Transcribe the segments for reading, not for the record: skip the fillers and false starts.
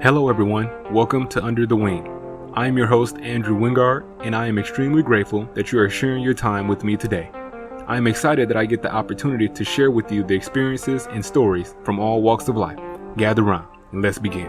Hello everyone, welcome to Under the Wing. I am your host Andrew Wingard, and I am extremely grateful that you are sharing your time with me today. I am excited that I get the opportunity to share with you the experiences and stories from all walks of life. Gather around and let's begin.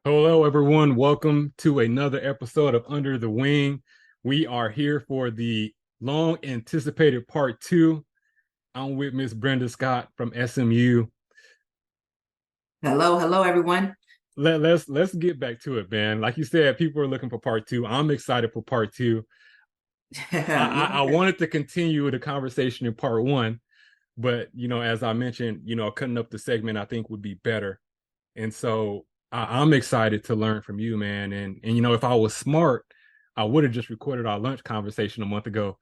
Hello everyone, welcome to another episode of Under the Wing. We are here for the long anticipated part 2. I'm with Miss Brenda Scott from SMU. Hello, everyone. Let's get back to it, man. Like you said, people are looking for part 2. I'm excited for part 2. I wanted to continue the conversation in part 1, but as I mentioned, cutting up the segment I think would be better. And so I'm excited to learn from you, man. And if I was smart, I would have just recorded our lunch conversation a month ago.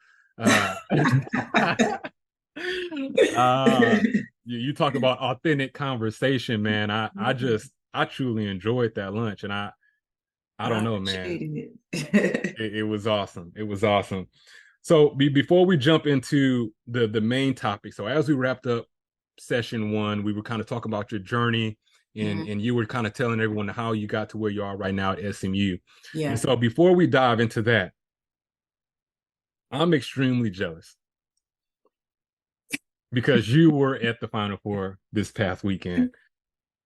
You talk about authentic conversation, man. I truly enjoyed that lunch, and I don't know, man. It was awesome. It was awesome. So before we jump into the main topic, so as we wrapped up session 1, we were kind of talking about your journey, and you were kind of telling everyone how you got to where you are right now at SMU. Yeah. And so before we dive into that, I'm extremely jealous because you were at the Final Four this past weekend.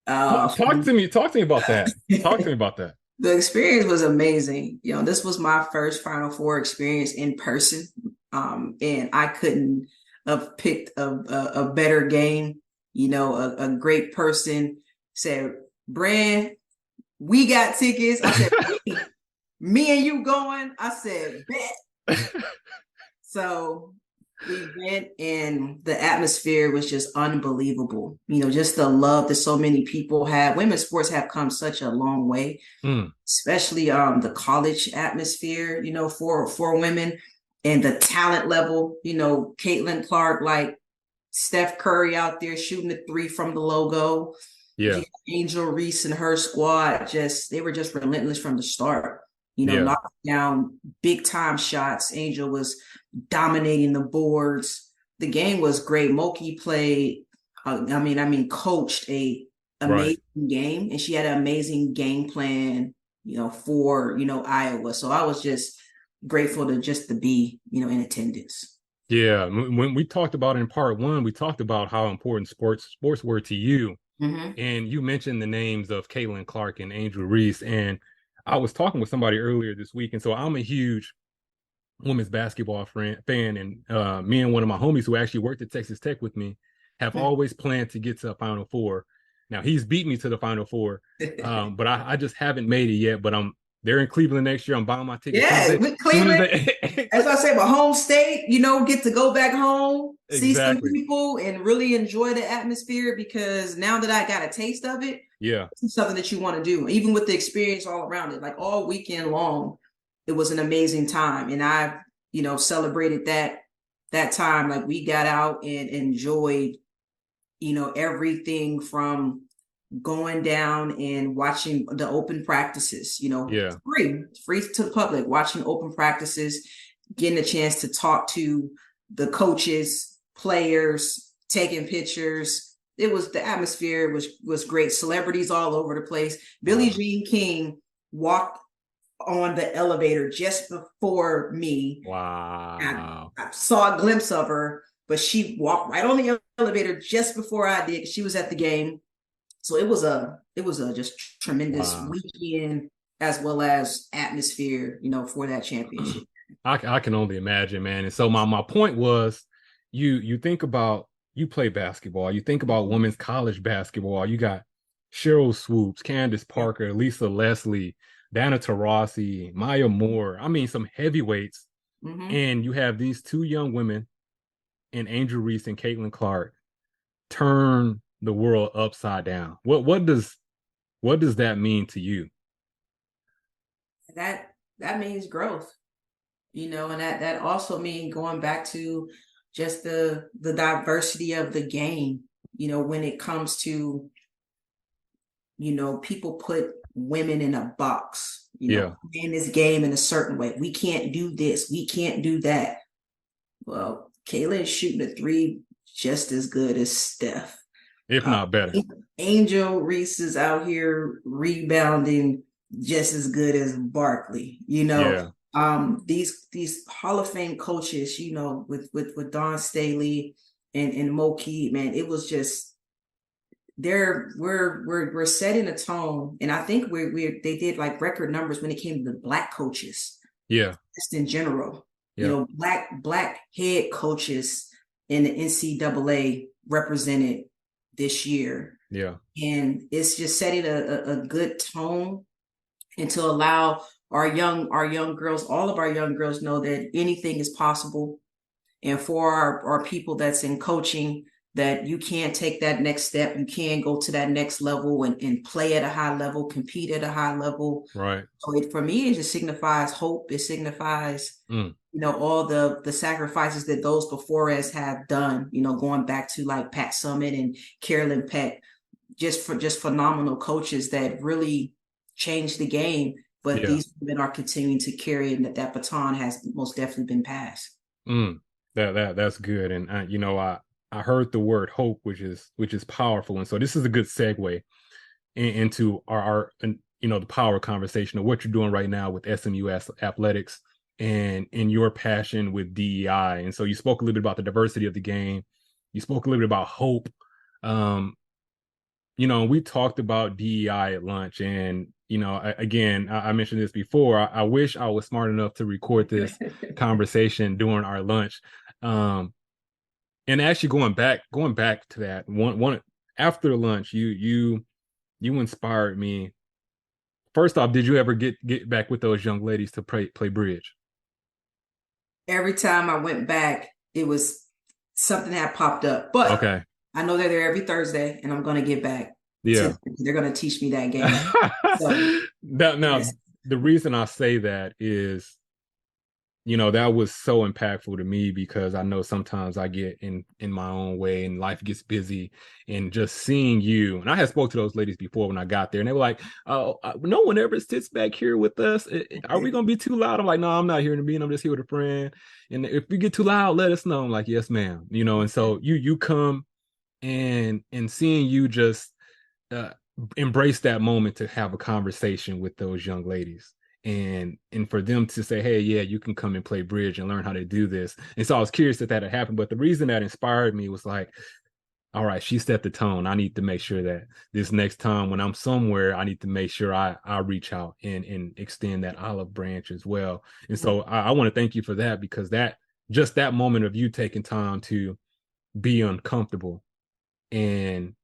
Talk to me about that. Talk to me about that. The experience was amazing. This was my first Final Four experience in person. And I couldn't have picked a better game. A great person said, Brand, we got tickets. I said, me and you going? I said, bet. So we went, and the atmosphere was just unbelievable. Just the love that so many people have. Women's sports have come such a long way, especially the college atmosphere, for women, and the talent level. Caitlin Clark, like Steph Curry out there shooting the 3 from the logo. Yeah. Angel Reese and her squad, they were just relentless from the start. Knocking down big time shots. Angel was dominating the boards. The game was great. Moki played, coached a amazing game, and she had an amazing game plan, for, Iowa. So I was just grateful to be, in attendance. Yeah. When we talked about in part 1, we talked about how important sports were to you. And you mentioned the names of Caitlin Clark and Angel Reese. And I was talking with somebody earlier this week. And so I'm a huge women's basketball fan. And me and one of my homies who actually worked at Texas Tech with me have always planned to get to a Final Four. Now, he's beat me to the Final Four, but I just haven't made it yet. But they're in Cleveland next year. I'm buying my ticket. Yeah, with Cleveland, as I say, my home state, get to go back home, see some people, and really enjoy the atmosphere, because now that I got a taste of it, it's something that you want to do, even with the experience all around it. Like all weekend long, it was an amazing time. And I've, celebrated that time. Like we got out and enjoyed, everything from going down and watching the open practices, free to the public, watching open practices, getting a chance to talk to the coaches, players, taking pictures. The atmosphere was great. Celebrities all over the place. Billie Jean King walked on the elevator just before me. Wow. I saw a glimpse of her, but she walked right on the elevator just before I did. She was at the game. So it was a just tremendous weekend, as well as atmosphere, for that championship. I can only imagine, man. And so my point was, you think about, you play basketball, you think about women's college basketball. You got Cheryl Swoops, Candace Parker, Lisa Leslie, Dana Taurasi, Maya Moore. I mean, some heavyweights. And you have these 2 young women, and Angel Reese and Caitlin Clark, turn the world upside down. What does that mean to you? That means growth, and that also means going back to just the diversity of the game. When it comes to, people put women in a box, Yeah. playing this game in a certain way. We can't do this. We can't do that. Well, Kayla is shooting a three just as good as Steph. If not better. Angel Reese is out here rebounding just as good as Barkley. Yeah. These Hall of Fame coaches, with Don Staley and Moki, man, it was just we're setting a tone, and I think they did like record numbers when it came to the black coaches. Yeah. Just in general, Yeah. black head coaches in the NCAA represented this year. Yeah. And it's just setting a good tone, and to allow our young girls, all of our young girls, know that anything is possible. And for our people that's in coaching, that you can take that next step, you can go to that next level and play at a high level, compete at a high level. Right. So for me, it just signifies hope. It signifies, all the sacrifices that those before us have done, going back to like Pat Summitt and Carolyn Peck, just phenomenal coaches that really changed the game. But these women are continuing to carry it, and that baton has most definitely been passed. That's good. And I heard the word hope, which is powerful. And so this is a good segue into our the power conversation of what you're doing right now with SMU athletics and in your passion with DEI. And so you spoke a little bit about the diversity of the game. You spoke a little bit about hope. We talked about DEI at lunch, and again, I mentioned this before. I wish I was smart enough to record this conversation during our lunch. And actually going back to that one after lunch, you inspired me. First off, did you ever get back with those young ladies to play bridge? Every time I went back, it was something that popped up. But okay, I know they're there every Thursday, and I'm going to get back. Yeah, they're going to teach me that game. So, now, the reason I say that is, that was so impactful to me, because I know sometimes I get in my own way and life gets busy, and just seeing you, and I had spoke to those ladies before when I got there, and they were like, "Oh, no one ever sits back here with us. Are we going to be too loud?" I'm like, "No, I'm not here to be. I'm just here with a friend. And if we get too loud, let us know." I'm like, "Yes, ma'am." And so you come and seeing you just embrace that moment to have a conversation with those young ladies. And for them to say, "Hey, yeah, you can come and play bridge and learn how to do this." And so I was curious that had happened. But the reason that inspired me was like, all right, she set the tone. I need to make sure that this next time when I'm somewhere, I need to make sure I reach out and extend that olive branch as well. And so I want to thank you for that, because that moment of you taking time to be uncomfortable and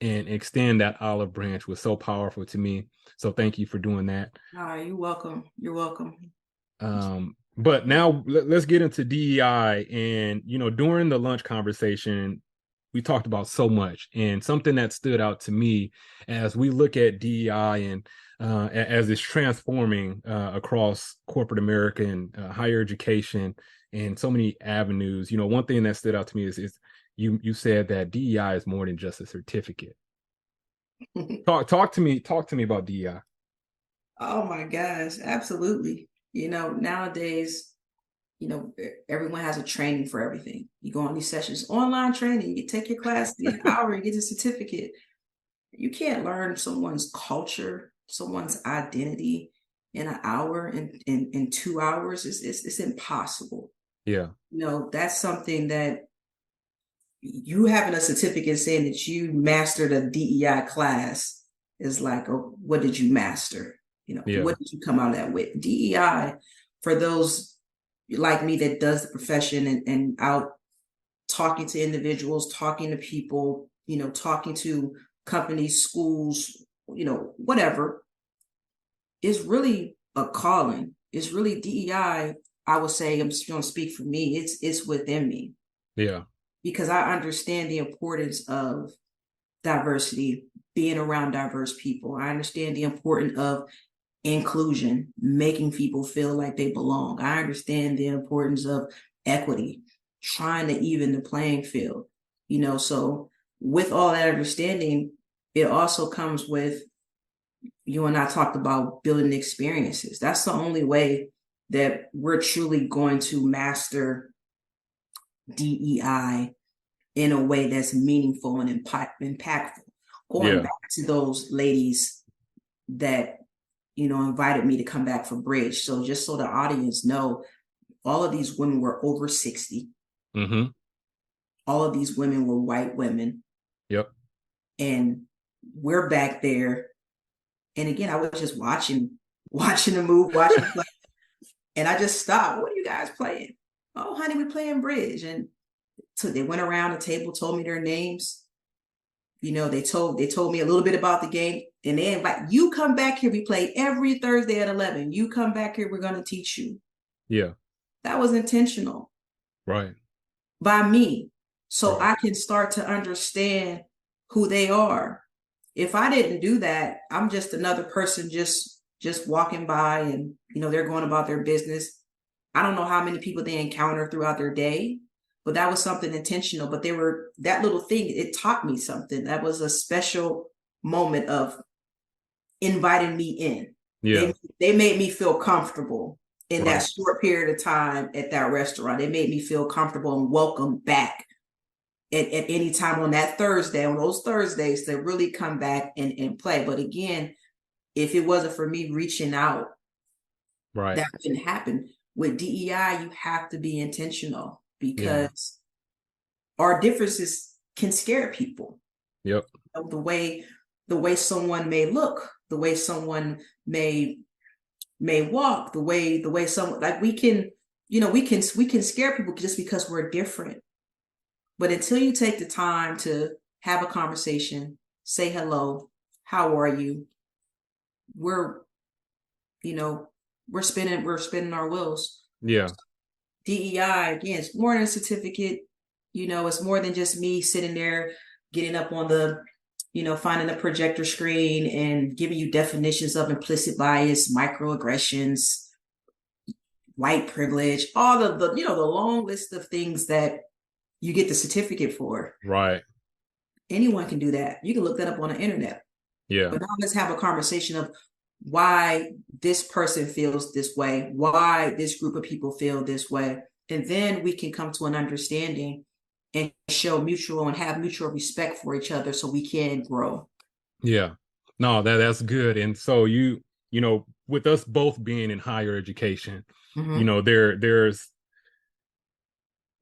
extend that olive branch was so powerful to me. So thank you for doing that. You're welcome. You're welcome. But now let's get into DEI. And, during the lunch conversation, we talked about so much, and something that stood out to me as we look at DEI and as it's transforming across corporate America and higher education and so many avenues. One thing that stood out to me is you said that DEI is more than just a certificate. Talk to me about DEI. Oh my gosh, absolutely. Nowadays, everyone has a training for everything. You go on these sessions, online training, you take your class in an hour, you get a certificate. You can't learn someone's culture, someone's identity in an hour, in 2 hours. It's impossible. Yeah. That's something that you having a certificate saying that you mastered a DEI class is like, oh, what did you master? What did you come out of that with? DEI, for those like me that does the profession and out talking to individuals, talking to people, talking to companies, schools, whatever, is really a calling. It's really DEI. I would say, I'm just going to speak for me. It's within me. Yeah. Because I understand the importance of diversity, being around diverse people. I understand the importance of inclusion, making people feel like they belong. I understand the importance of equity, trying to even the playing field. So with all that understanding, it also comes with you and I talked about building experiences. That's the only way that we're truly going to master DEI in a way that's meaningful and impactful. Going Yeah. back to those ladies that, invited me to come back for Bridge. So just so the audience know, all of these women were over 60. Mm-hmm. All of these women were white women. Yep. And we're back there. And again, I was just watching the move, watching play. And I just stopped. What are you guys playing? Oh, honey, we're playing Bridge. And so they went around the table, told me their names. They told me a little bit about the game. And they invite, you come back here. We play every Thursday at 11. You come back here. We're going to teach you. Yeah. That was intentional. Right. By me. So Right. I can start to understand who they are. If I didn't do that, I'm just another person just walking by and, they're going about their business. I don't know how many people they encounter throughout their day, but that was something intentional. But that little thing, it taught me something. That was a special moment of inviting me in. Yeah. They made me feel comfortable in that short period of time at that restaurant. They made me feel comfortable and welcome back at any time on that Thursday, on those Thursdays, to really come back and play. But again, if it wasn't for me reaching out, that wouldn't happen. With DEI, you have to be intentional because our differences can scare people. Yep. The way someone may look, the way someone may walk, the way someone, like we can scare people just because we're different. But until you take the time to have a conversation, say hello, how are you? We're spinning our wheels. Yeah. DEI, again, it's more than a certificate. It's more than just me sitting there, getting up on the, finding a projector screen and giving you definitions of implicit bias, microaggressions, white privilege, all the long list of things that you get the certificate for. Right. Anyone can do that. You can look that up on the internet. Yeah. But now let's have a conversation of why this person feels this way, why this group of people feel this way. And then we can come to an understanding and have mutual respect for each other so we can grow. Yeah. No, that's good. And so with us both being in higher education,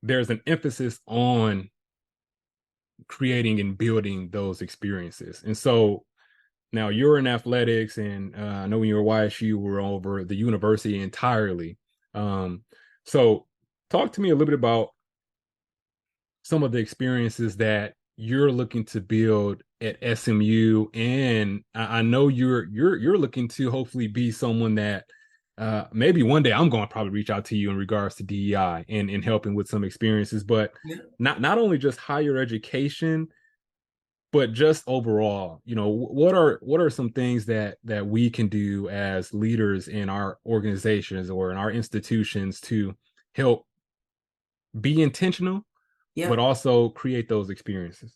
there's an emphasis on creating and building those experiences. And so now you're in athletics, and I know when you were YSU, you were over the university entirely. So talk to me a little bit about some of the experiences that you're looking to build at SMU, and I know you're looking to hopefully be someone that maybe one day I'm going to probably reach out to you in regards to DEI and helping with some experiences, but not only just higher education, but just overall, what are some things that we can do as leaders in our organizations or in our institutions to help be intentional, but also create those experiences?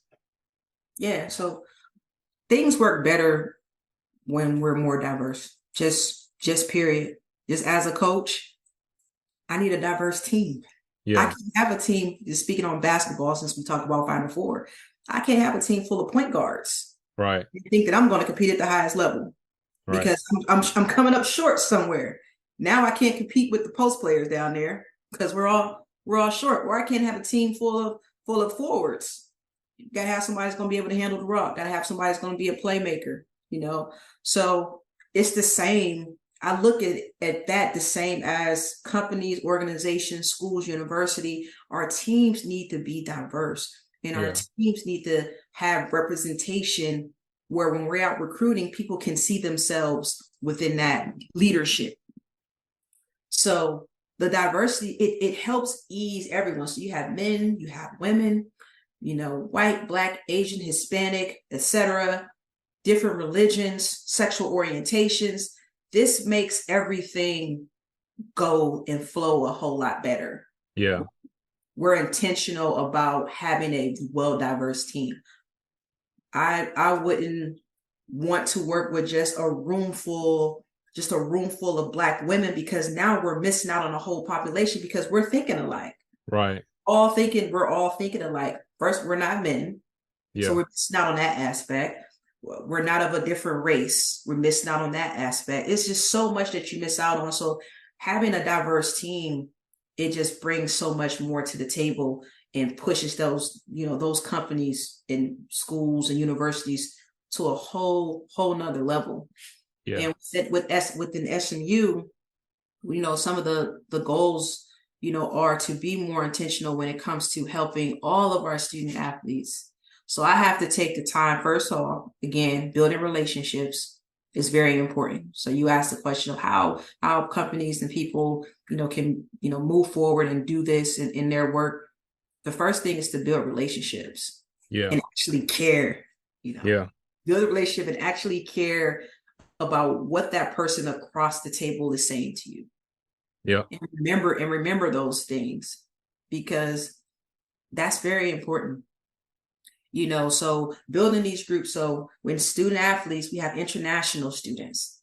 Yeah. So things work better when we're more diverse. Just period. Just as a coach, I need a diverse team. Yeah. I can't have a team, just speaking on basketball, since we talked about Final Four, I can't have a team full of point guards. Right. You think that I'm going to compete at the highest level because I'm coming up short somewhere. Now I can't compete with the post players down there because we're all short. Or I can't have a team full of forwards. You got to have somebody that's going to be able to handle the rock. Got to have somebody that's going to be a playmaker. So it's the same. I look at that the same as companies, organizations, schools, university. Our teams need to be diverse, and our teams need to have representation where when we're out recruiting, people can see themselves within that leadership. So the diversity, it helps ease everyone. So you have men, you have women, white, Black, Asian, Hispanic, etc., different religions, sexual orientations. This makes everything go and flow a whole lot better. Yeah. We're intentional about having a well-diverse team. I wouldn't want to work with just a room full of Black women, because now we're missing out on a whole population because we're thinking alike. Right. We're all thinking alike. First, we're not men. Yeah. So we're missing out on that aspect. We're not of a different race. We're missing out on that aspect. It's just so much that you miss out on. So having a diverse team, it just brings so much more to the table and pushes those companies and schools and universities to a whole nother level. Yeah. And within SMU, some of the goals, are to be more intentional when it comes to helping all of our student athletes. So I have to take the time, first of all, again, building relationships is very important. So you asked the question of how companies and people, can, move forward and do this in their work. The first thing is to build relationships. Yeah. And actually care, Yeah. Build a relationship and actually care about what that person across the table is saying to you. Yeah. And remember those things, because that's very important. So building these groups. So when student athletes, we have international students.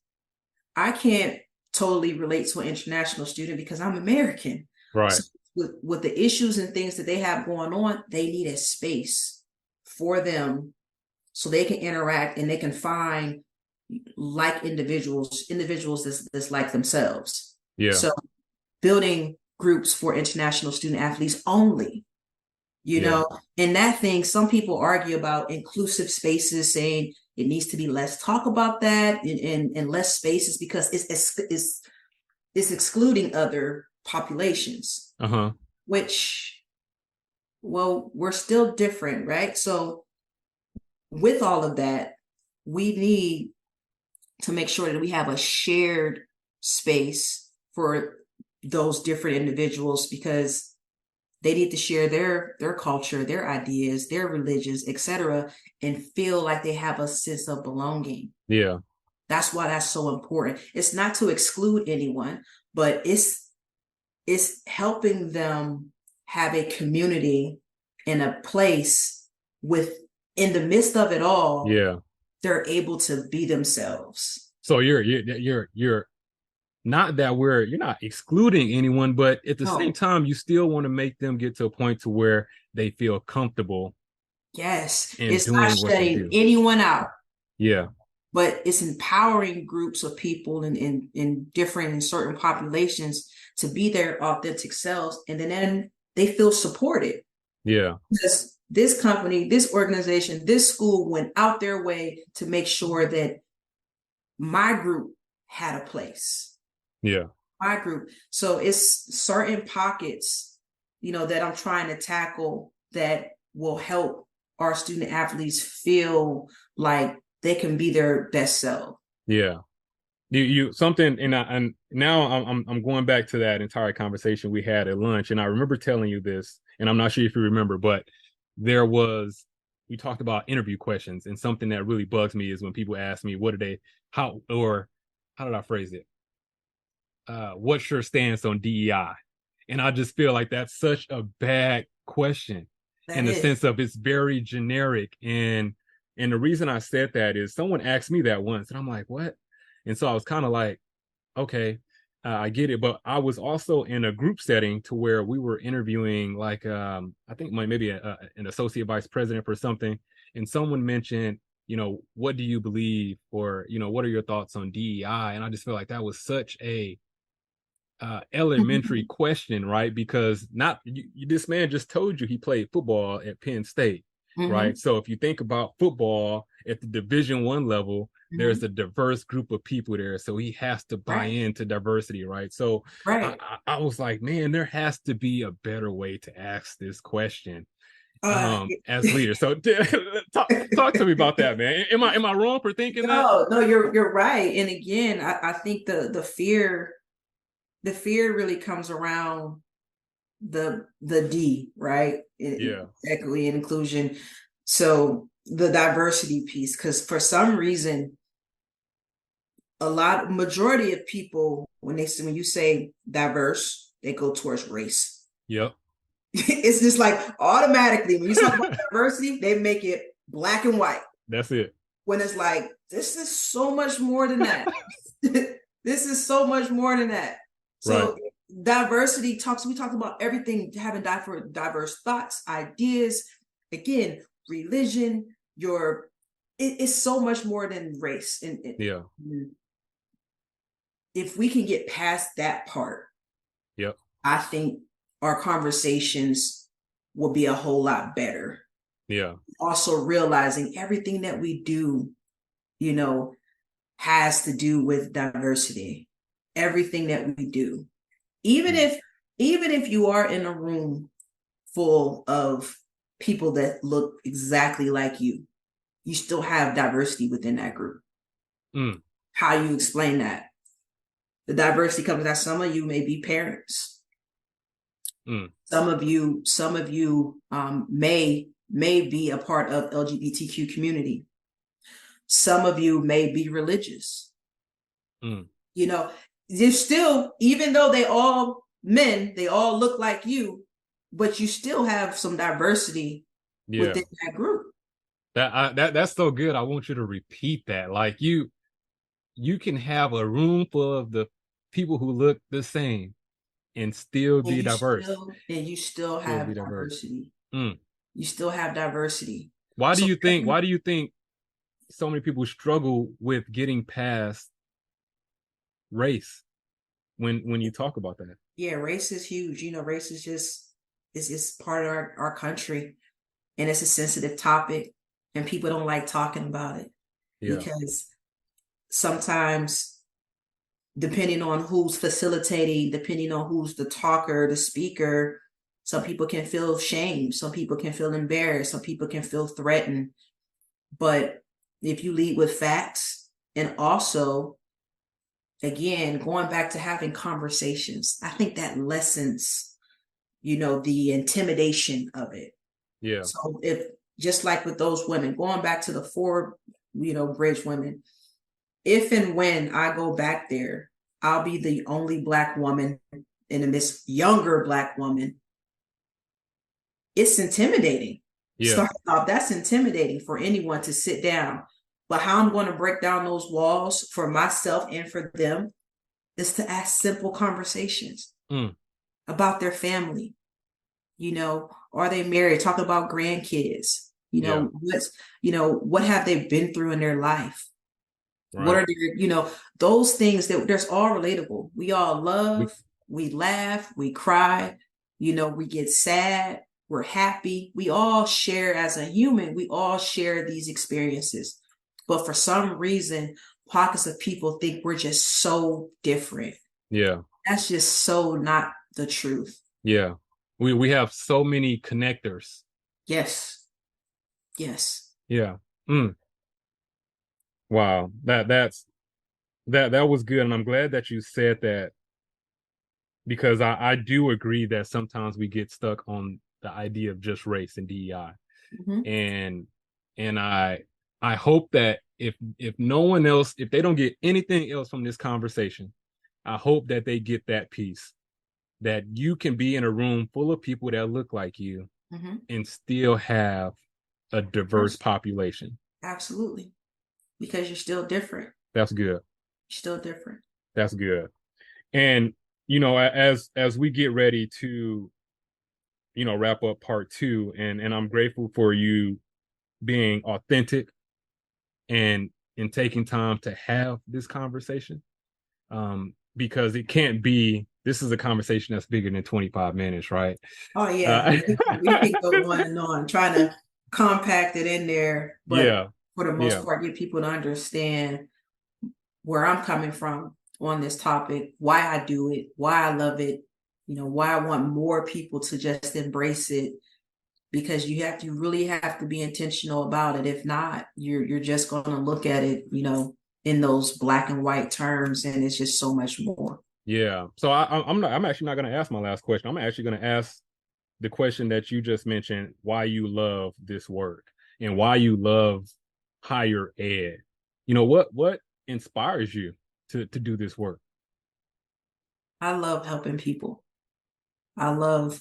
I can't totally relate to an international student because I'm American. Right. So with the issues and things that they have going on, they need a space for them so they can interact and they can find like individuals that's like themselves. Yeah. So building groups for international student athletes only. And that thing, some people argue about inclusive spaces, saying it needs to be less talk about that and less spaces because it's excluding other populations. Which, well, we're still different, right? So with all of that, we need to make sure that we have a shared space for those different individuals, because they need to share their culture, their ideas, their religions, etc., and feel like they have a sense of belonging. Yeah. That's why that's so important. It's not to exclude anyone, but it's helping them have a community and a place in the midst of it all. Yeah. They're able to be themselves. So you're not that you're not excluding anyone, but at the same time, you still want to make them get to a point to where they feel comfortable. Yes. It's not shutting anyone out. Yeah. But it's empowering groups of people in different and certain populations to be their authentic selves. And then they feel supported. Yeah. Because this company, this organization, this school went out their way to make sure that my group had a place. Yeah. My group. So it's certain pockets, that I'm trying to tackle that will help our student athletes feel like they can be their best self. Yeah. You something, and now I'm going back to that entire conversation we had at lunch, and I remember telling you this, and I'm not sure if you remember, but we talked about interview questions, and something that really bugs me is when people ask me how did I phrase it? What's your stance on DEI? And I just feel like that's such a bad question in the sense of it's very generic. And the reason I said that is someone asked me that once and I'm like, what? And so I was kind of like, okay, I get it. But I was also in a group setting to where we were interviewing like, I think maybe an associate vice president for something. And someone mentioned, what do you believe? Or, what are your thoughts on DEI? And I just feel like that was such a elementary question, right? Because this man just told you he played football at Penn State, right? So if you think about football at the Division I level, there's a diverse group of people there, so he has to buy into diversity, right? So I was like, man, there has to be a better way to ask this question as leaders. So talk to me about that, man. Am I wrong for thinking that? No, you're right. And again, I think the fear really comes around the D, right? Equity and inclusion. So the diversity piece, because for some reason, majority of people, when you say diverse, they go towards race. Yep. It's just like automatically when you talk about diversity, they make it black and white. That's it. When it's like this is so much more than that. This is so much more than that. So diversity we talked about everything, having diverse thoughts, ideas, again, religion, it's so much more than race. And if we can get past that part, I think our conversations will be a whole lot better. Yeah. Also realizing everything that we do, has to do with diversity. Everything that we do. Even if you are in a room full of people that look exactly like you still have diversity within that group. How you explain that? The diversity comes that some of you may be parents. Some of you may be a part of LGBTQ community. Some of you may be religious. There's still, even though they all look like you, but you still have some diversity within that group. That's so good. I want you to repeat that. Like you can have a room full of the people who look the same and still be diverse. You still have diversity. You still have diversity. Why do you think so many people struggle with getting past race when you talk about that? Yeah, race is huge. Race is just it's part of our country, and it's a sensitive topic, and people don't like talking about it because sometimes, depending on who's facilitating, depending on who's the talker, the speaker, some people can feel shame, some people can feel embarrassed, some people can feel threatened. But if you lead with facts, and also, again, going back to having conversations, I think that lessens, the intimidation of it. Yeah. So if, just like with those women, going back to the 4, bridge women, if and when I go back there, I'll be the only Black woman and this younger Black woman. It's intimidating. Starting off, that's intimidating for anyone to sit down. But how I'm going to break down those walls for myself and for them is to ask simple conversations about their family. Are they married? Talk about grandkids. What have they been through in their life? Right. What are their, those things that's all relatable. We all love, we laugh, we cry, we get sad, we're happy. We all share as a human, we all share these experiences. But for some reason, pockets of people think we're just so different. Yeah. That's just so not the truth. Yeah. We have so many connectors. Yes. Yeah. Wow. That was good. And I'm glad that you said that, because I do agree that sometimes we get stuck on the idea of just race and DEI. And I hope that if no one else, if they don't get anything else from this conversation, I hope that they get that piece, that you can be in a room full of people that look like you and still have a diverse population. Absolutely. Because you're still different. That's good. You're still different. That's good. And, as we get ready to, wrap up part 2, and I'm grateful for you being authentic and taking time to have this conversation, because it can't be, this is a conversation that's bigger than 25 minutes, right? Oh yeah. We can go on and on trying to compact it in there, but for the most part, get people to understand where I'm coming from on this topic, why I do it, why I love it, why I want more people to just embrace it, because you really have to be intentional about it. If not, you're just going to look at it, in those black and white terms, and it's just so much more. Yeah. So I'm actually not going to ask my last question. I'm actually going to ask the question that you just mentioned: why you love this work and why you love higher ed. What inspires you to do this work? I love helping people. I love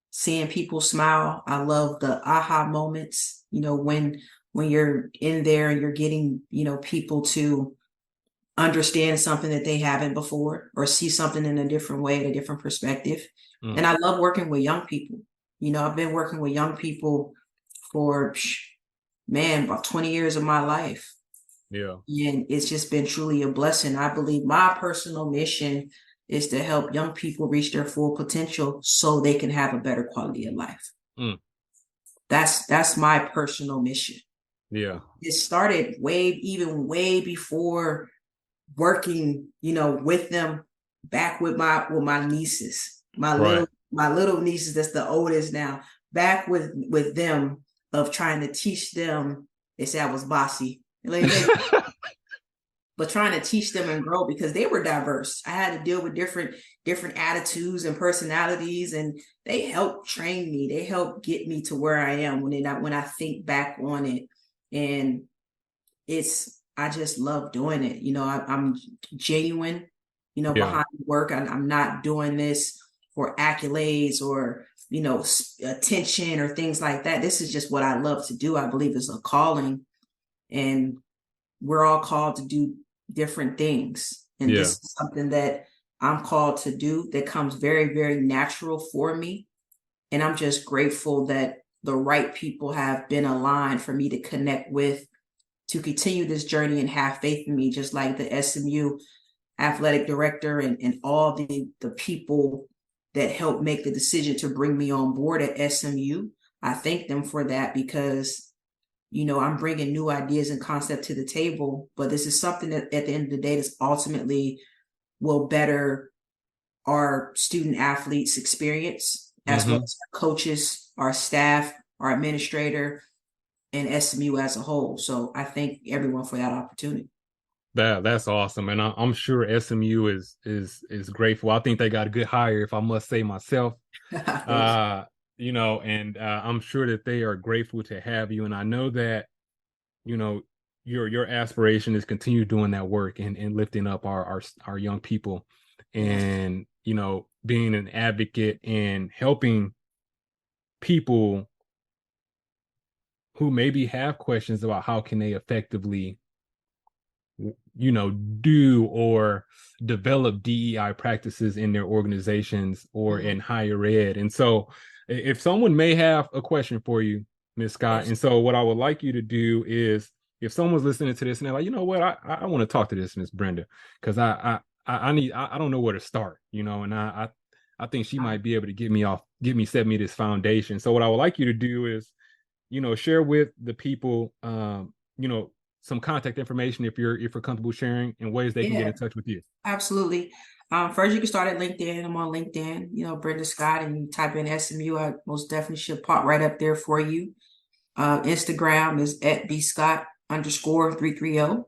seeing people smile. I love the aha moments, when when you're in there and you're getting, people to understand something that they haven't before or see something in a different way, a different perspective. And I love working with young people. I've been working with young people for, about 20 years of my life. Yeah. And it's just been truly a blessing. I believe my personal mission is to help young people reach their full potential so they can have a better quality of life. That's my personal mission. Yeah. It started way before working, with them, back with my nieces, my little nieces, that's the oldest now, back with them, of trying to teach them. They say I was bossy, but trying to teach them and grow, because they were diverse. I had to deal with different attitudes and personalities, and they helped train me. They helped get me to where I am when I think back on it. And I just love doing it. I'm genuine, behind the work. I'm not doing this for accolades or, attention or things like that. This is just what I love to do. I believe it's a calling, and we're all called to do different things. And this is something that I'm called to do that comes very, very natural for me. And I'm just grateful that the right people have been aligned for me to connect with, to continue this journey and have faith in me, just like the SMU athletic director and all the people that helped make the decision to bring me on board at SMU. I thank them for that, because, I'm bringing new ideas and concept to the table, but this is something that at the end of the day, this ultimately will better our student athletes experience, as well as our coaches, our staff, our administrator, and SMU as a whole. So I thank everyone for that opportunity. That's awesome, and I'm sure SMU is grateful. I think they got a good hire, if I must say myself. And I'm sure that they are grateful to have you. And I know that, your aspiration is continue doing that work and lifting up our young people, and being an advocate and helping people who maybe have questions about how can they effectively do or develop DEI practices in their organizations or in higher ed. And so if someone may have a question for you, Ms. Scott, and so what I would like you to do is, if someone's listening to this and they're like, you know what, I want to talk to this Ms. Brenda, because I don't know where to start, and I think she might be able to set me this foundation. So what I would like you to do is, share with the people, some contact information, if you're comfortable sharing, in ways they can get in touch with you. Absolutely. First, you can start at LinkedIn. I'm on LinkedIn, Brenda Scott, and you type in SMU. I most definitely should pop right up there for you. Instagram is at bscott_330.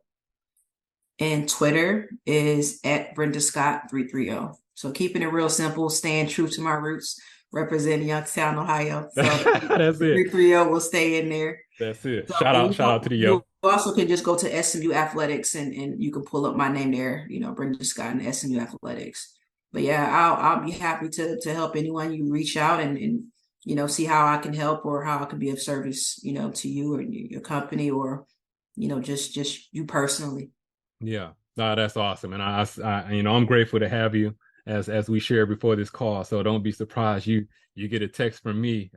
And Twitter is at Brenda Scott 330. So keeping it real simple, staying true to my roots, representing Youngstown, Ohio. So that's it. 330 will stay in there. That's it. So, shout out to the yo. You also can just go to SMU Athletics and you can pull up my name there, Brenda Scott and SMU Athletics. But yeah, I'll be happy to help anyone. You reach out and see how I can help or how I can be of service, to you or your company, or just you personally. Yeah, that's awesome, and I I'm grateful to have you as we shared before this call. So don't be surprised you get a text from me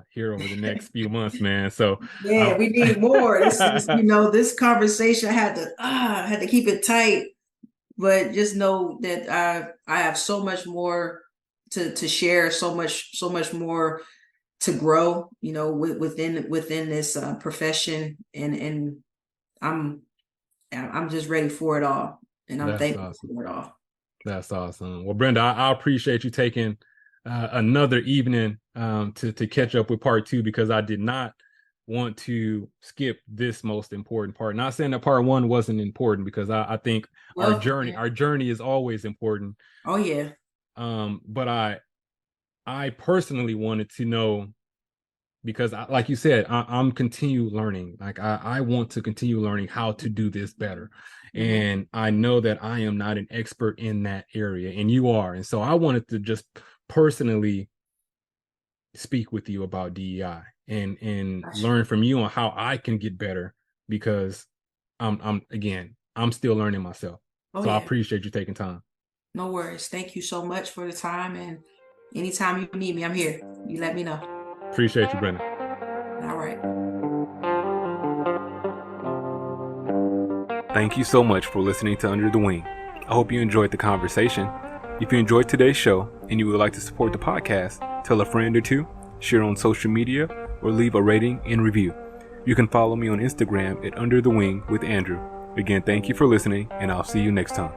here over the next few months, man. So yeah, we need more. This is, this conversation, I had to keep it tight, but just know that I have so much more to share, so much more to grow, within this profession, and I'm just ready for it all, and I'm thankful for it all. That's awesome. Well, Brenda, I appreciate you taking another evening to catch up with part 2, because I did not want to skip this most important part. Not saying that part 1 wasn't important, because I think our journey is always important. Oh yeah. But I personally wanted to know, because like you said, I'm continue learning. Like I want to continue learning how to do this better. And I know that I am not an expert in that area, and you are. And so I wanted to just personally speak with you about DEI. and learn from you on how I can get better, because I'm still learning myself. So I appreciate you taking time. No worries. Thank you so much for the time, and anytime you need me, I'm here. You let me know. Appreciate you, Brenda. All right. Thank you so much for listening to Under the Wing. I hope you enjoyed the conversation. If you enjoyed today's show and you would like to support the podcast, tell a friend or two, share on social media, or leave a rating and review. You can follow me on Instagram at Under the Wing with Andrew. Again, thank you for listening, and I'll see you next time.